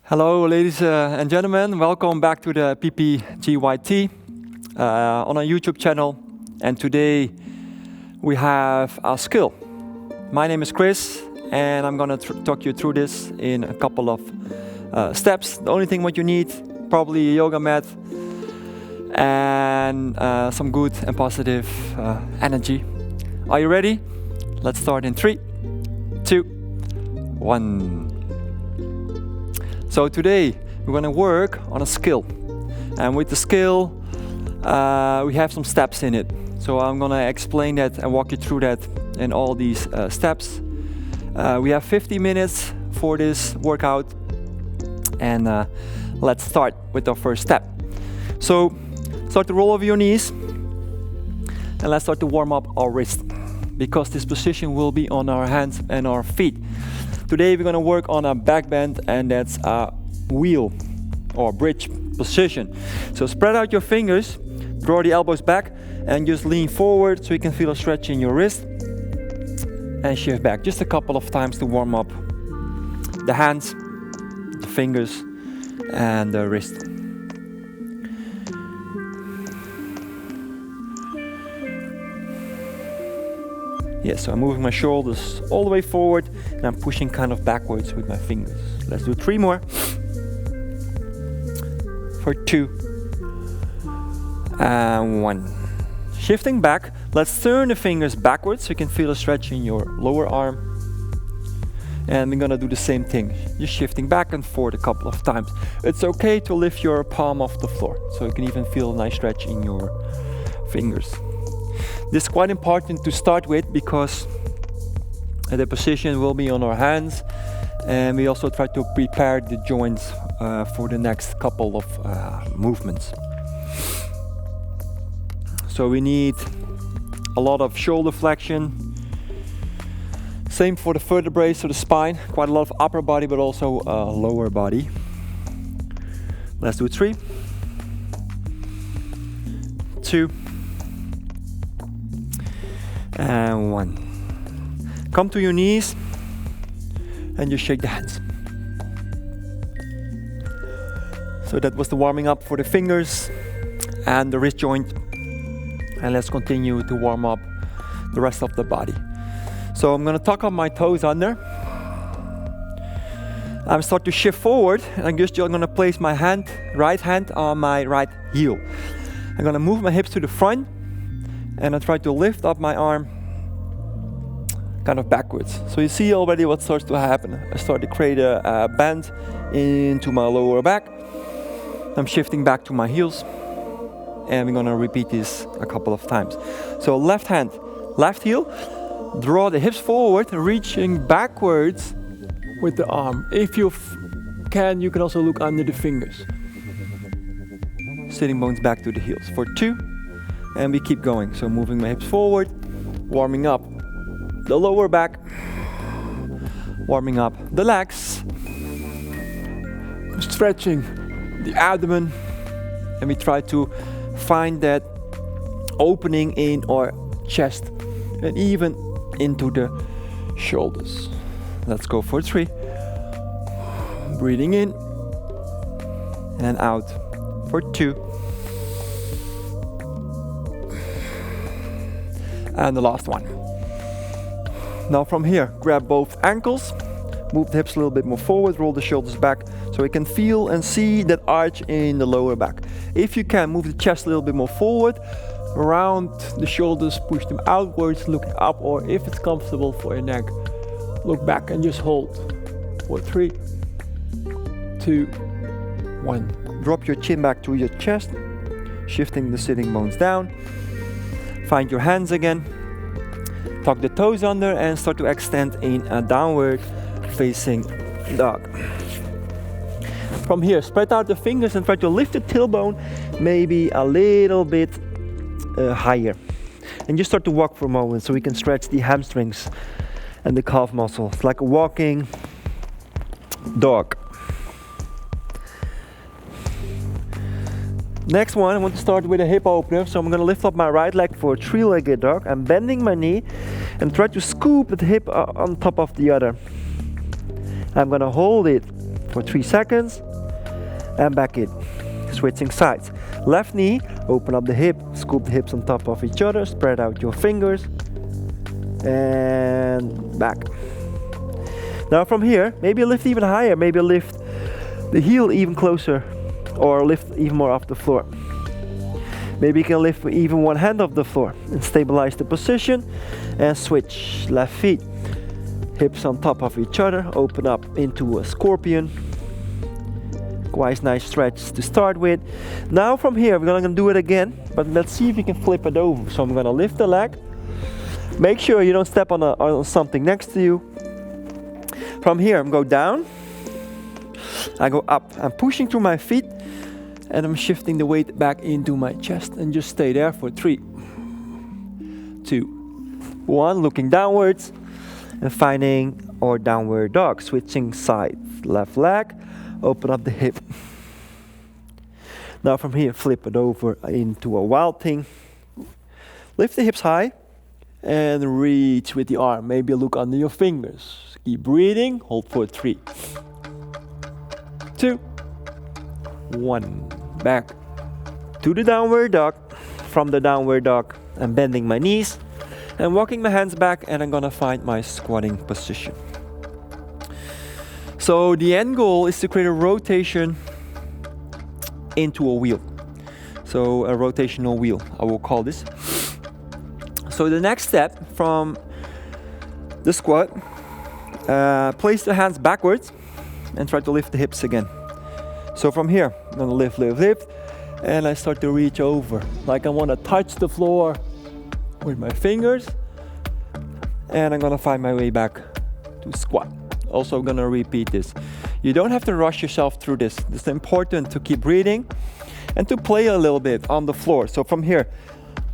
Hello, ladies and gentlemen. Welcome back to the PPGYT on our YouTube channel. And today we have a skill. My name is Chris, and I'm going to talk you through this in a couple of steps. The only thing what you need, probably a yoga mat and some good and positive energy. Are you ready? Let's start in 3, 2, 1. So today we're going to work on a skill, and with the skill we have some steps in it. So I'm going to explain that and walk you through that in all these steps. We have 50 minutes for this workout, and let's start with our first step. So start to roll over your knees, and let's start to warm up our wrist, because this position will be on our hands and our feet. Today we're going to work on a back bend, and that's a wheel or bridge position. So spread out your fingers, draw the elbows back, and just lean forward so you can feel a stretch in your wrist, and shift back just a couple of times to warm up the hands, the fingers, and the wrist. Yes, so I'm moving my shoulders all the way forward, and I'm pushing kind of backwards with my fingers. Let's do 3 more. For 2. And 1. Shifting back, let's turn the fingers backwards so you can feel a stretch in your lower arm. And we're gonna do the same thing, just shifting back and forth a couple of times. It's okay to lift your palm off the floor, so you can even feel a nice stretch in your fingers. This is quite important to start with, because the position will be on our hands, and we also try to prepare the joints for the next couple of movements. So we need a lot of shoulder flexion. Same for the vertebrae, so the spine, quite a lot of upper body, but also lower body. Let's do 3, 2, and 1. Come to your knees and just shake the hands. So that was the warming up for the fingers and the wrist joint. And let's continue to warm up the rest of the body. So I'm going to tuck up my toes under. I'm start to shift forward, and I'm going to place my right hand on my right heel. I'm going to move my hips to the front, and I try to lift up my arm kind of backwards. So you see already what starts to happen. I start to create a bend into my lower back. I'm shifting back to my heels, and we're going to repeat this a couple of times. So left hand, left heel, draw the hips forward, reaching backwards with the arm. If you can, you can also look under the fingers. Sitting bones back to the heels for 2. And we keep going, so moving my hips forward, warming up the lower back, warming up the legs, stretching the abdomen, and we try to find that opening in our chest and even into the shoulders. Let's go for 3. Breathing in and out for 2. And the last one. Now from here, grab both ankles, move the hips a little bit more forward, roll the shoulders back so you can feel and see that arch in the lower back. If you can, move the chest a little bit more forward, round the shoulders, push them outwards, looking up, or if it's comfortable for your neck, look back and just hold for 3, 2, 1. Drop your chin back to your chest, shifting the sitting bones down. Find your hands again, tuck the toes under, and start to extend in a downward facing dog. From here, spread out the fingers and try to lift the tailbone maybe a little bit higher. And just start to walk for a moment so we can stretch the hamstrings and the calf muscles, like a walking dog. Next one, I want to start with a hip opener. So I'm going to lift up my right leg for a 3-legged dog. I'm bending my knee and try to scoop the hip on top of the other. I'm going to hold it for 3 seconds, and back in. Switching sides. Left knee, open up the hip, scoop the hips on top of each other, spread out your fingers, and back. Now from here, maybe lift even higher, maybe lift the heel even closer, or lift even more off the floor. Maybe you can lift with even one hand off the floor and stabilize the position, and switch left feet. Hips on top of each other, open up into a scorpion. Quite nice stretch to start with. Now from here we're gonna do it again, but let's see if we can flip it over. So I'm gonna lift the leg. Make sure you don't step on something next to you. From here I'm go down. I go up. I'm pushing through my feet, and I'm shifting the weight back into my chest, and just stay there for 3, 2, 1. Looking downwards and finding our downward dog. Switching sides. Left leg. Open up the hip. Now from here, flip it over into a wild thing. Lift the hips high and reach with the arm. Maybe look under your fingers. Keep breathing. Hold for 3, 2, 1. Back to the downward dog. From the downward dog, I'm bending my knees and walking my hands back, and I'm gonna find my squatting position. So the end goal is to create a rotation into a wheel. So a rotational wheel, I will call this. So the next step from the squat, place the hands backwards and try to lift the hips again. So from here, I'm gonna lift, lift, lift, and I start to reach over. Like I wanna touch the floor with my fingers, and I'm gonna find my way back to squat. Also gonna repeat this. You don't have to rush yourself through this. It's important to keep breathing and to play a little bit on the floor. So from here,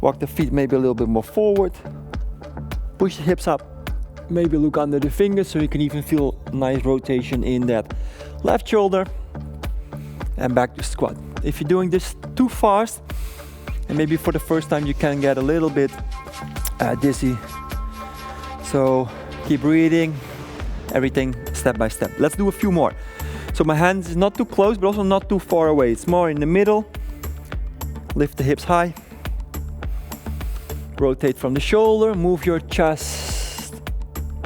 walk the feet maybe a little bit more forward. Push the hips up. Maybe look under the fingers so you can even feel nice rotation in that left shoulder. And back to squat. If you're doing this too fast, and maybe for the first time you can get a little bit dizzy. So keep breathing. Everything step by step. Let's do a few more. So my hands is not too close, but also not too far away. It's more in the middle. Lift the hips high. Rotate from the shoulder. Move your chest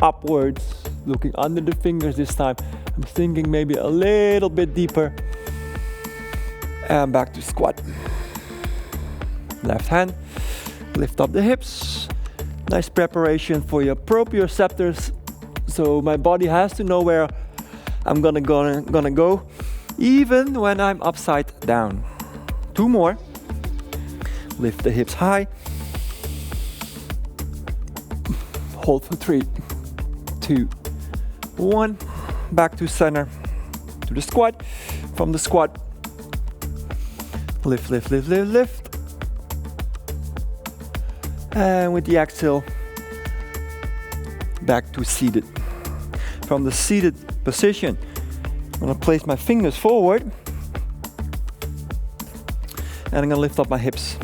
upwards, looking under the fingers this time. I'm thinking maybe a little bit deeper. And back to squat. Left hand. Lift up the hips. Nice preparation for your proprioceptors. So my body has to know where I'm gonna go, even when I'm upside down. 2 more. Lift the hips high. Hold for 3, 2, 1. Back to center, to the squat. From the squat, lift, lift, lift, lift, lift. And with the exhale, back to seated. From the seated position, I'm gonna place my fingers forward, and I'm gonna lift up my hips.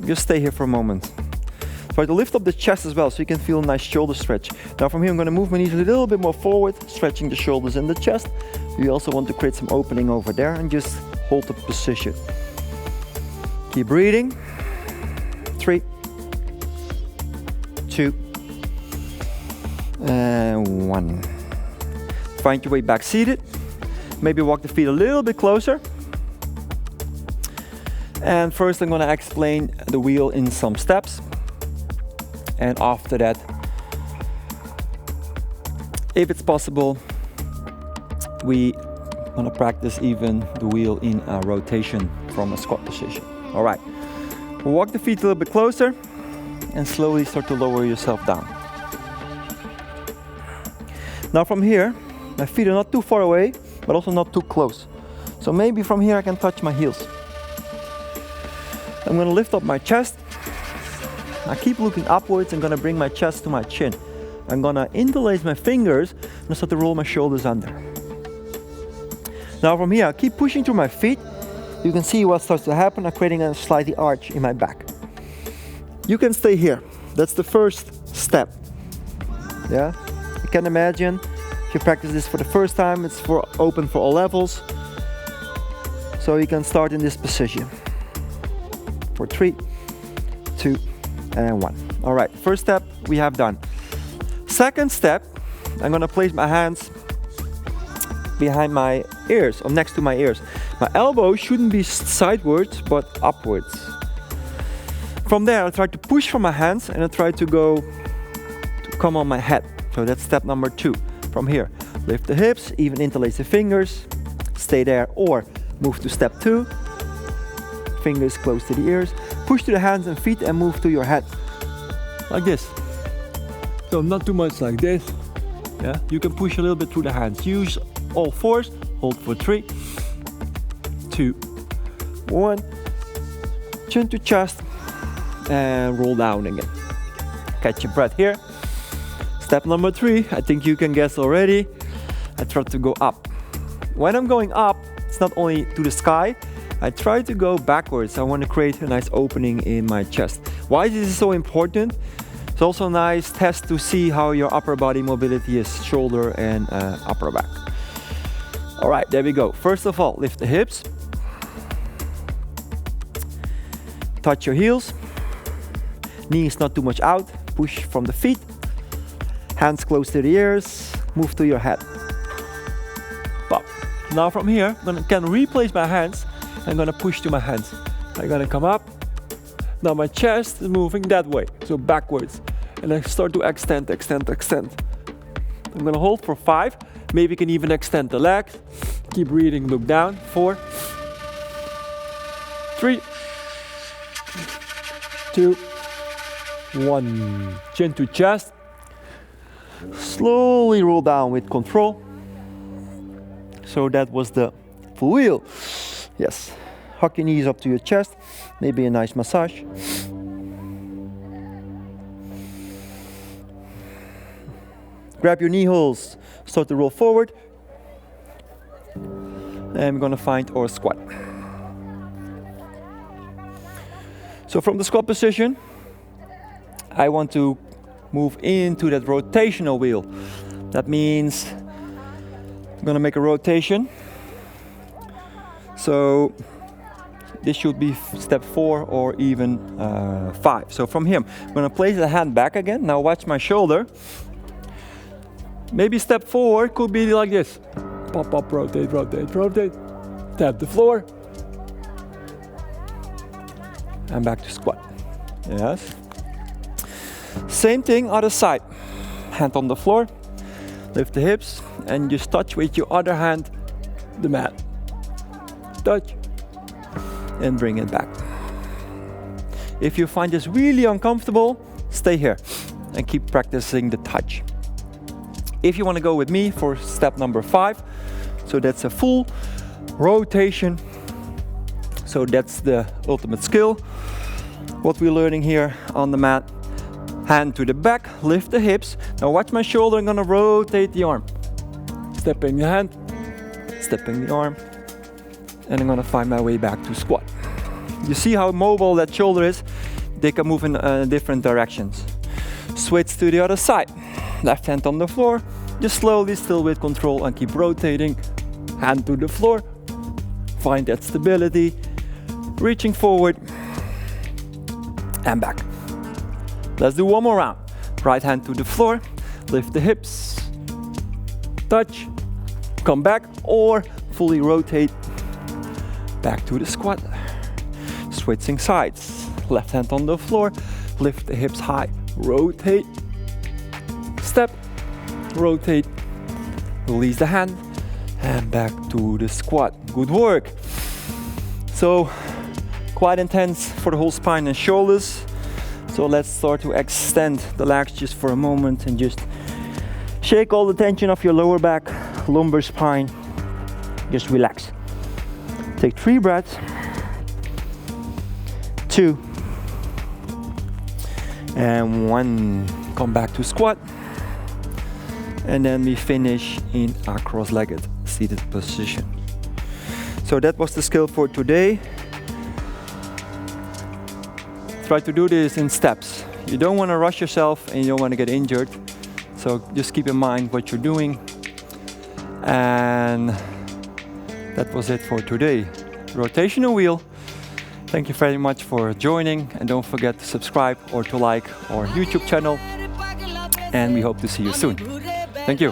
Just stay here for a moment. Try to lift up the chest as well, so you can feel a nice shoulder stretch. Now from here, I'm gonna move my knees a little bit more forward, stretching the shoulders and the chest. You also want to create some opening over there, and just hold the position. Keep breathing. 3, 2, and 1. Find your way back seated. Maybe walk the feet a little bit closer. And first I'm gonna explain the wheel in some steps. And after that, if it's possible, we gonna practice even the wheel in a rotation from a squat position. All right, walk the feet a little bit closer and slowly start to lower yourself down. Now from here, my feet are not too far away, but also not too close. So maybe from here I can touch my heels. I'm gonna lift up my chest. I keep looking upwards. I'm gonna bring my chest to my chin. I'm gonna interlace my fingers and start to roll my shoulders under. Now from here, I keep pushing through my feet. You can see what starts to happen. I'm creating a slightly arch in my back. You can stay here. That's the first step. Yeah? You can imagine If you practice this for the first time, it's open for all levels. So you can start in this position. For 3, 2, and 1. All right, first step we have done. Second step, I'm gonna place my hands behind my ears, or next to my ears. My elbow shouldn't be sidewards, but upwards. From there, I'll try to push from my hands and I'll try to come on my head. So that's step number 2. From here, lift the hips, even interlace the fingers, stay there, or move to step 2. Fingers close to the ears, push to the hands and feet and move to your head. Like this. So not too much like this. Yeah, you can push a little bit through the hands. Use all fours, hold for 3, 2, 1. Chin to chest and roll down again. Catch your breath here. Step number 3, I think you can guess already. I try to go up. When I'm going up, it's not only to the sky, I try to go backwards. I want to create a nice opening in my chest. Why is this so important? It's also a nice test to see how your upper body mobility is, shoulder and upper back. All right, there we go. First of all, lift the hips. Touch your heels. Knees not too much out. Push from the feet. Hands close to the ears. Move to your head. Pop. Now from here, I can replace my hands. I'm gonna push to my hands. I'm gonna come up. Now my chest is moving that way, so backwards. And I start to extend. I'm gonna hold for 5. Maybe you can even extend the legs. Keep breathing, look down. 4, 3, 2, 1. Chin to chest. Slowly roll down with control. So that was the full wheel. Yes. Hug your knees up to your chest. Maybe a nice massage. Grab your knee holes. Start to roll forward. And we're going to find our squat. So from the squat position, I want to move into that rotational wheel. That means I'm going to make a rotation. So this should be step 4 or even 5. So from here, I'm going to place the hand back again. Now watch my shoulder. Maybe step 4 could be like this. Pop, pop, rotate. Tap the floor. And back to squat. Yes. Same thing, other side. Hand on the floor. Lift the hips and just touch with your other hand the mat. Touch and bring it back. If you find this really uncomfortable, stay here and keep practicing the touch. If you want to go with me for step number 5, so that's a full rotation. So that's the ultimate skill. What we're learning here on the mat. Hand to the back, lift the hips. Now watch my shoulder, I'm gonna rotate the arm. Stepping the hand, stepping the arm. And I'm gonna find my way back to squat. You see how mobile that shoulder is? They can move in different directions. Switch to the other side. Left hand on the floor. Just slowly, still with control, and keep rotating. Hand to the floor. Find that stability. Reaching forward. And back. Let's do one more round. Right hand to the floor. Lift the hips. Touch. Come back or fully rotate. Back to the squat. Switching sides. Left hand on the floor. Lift the hips high. Rotate. Step. Rotate. Release the hand. And back to the squat. Good work. So, quite intense for the whole spine and shoulders. So let's start to extend the legs just for a moment and just shake all the tension off your lower back, lumbar spine. Just relax. Take 3 breaths. 2. And 1. Come back to squat. And then we finish in our cross-legged seated position. So that was the skill for today. Try to do this in steps. You don't want to rush yourself and you don't want to get injured. So just keep in mind what you're doing. And that was it for today. Rotational wheel. Thank you very much for joining, and don't forget to subscribe or to like our YouTube channel, and we hope to see you soon. Thank you.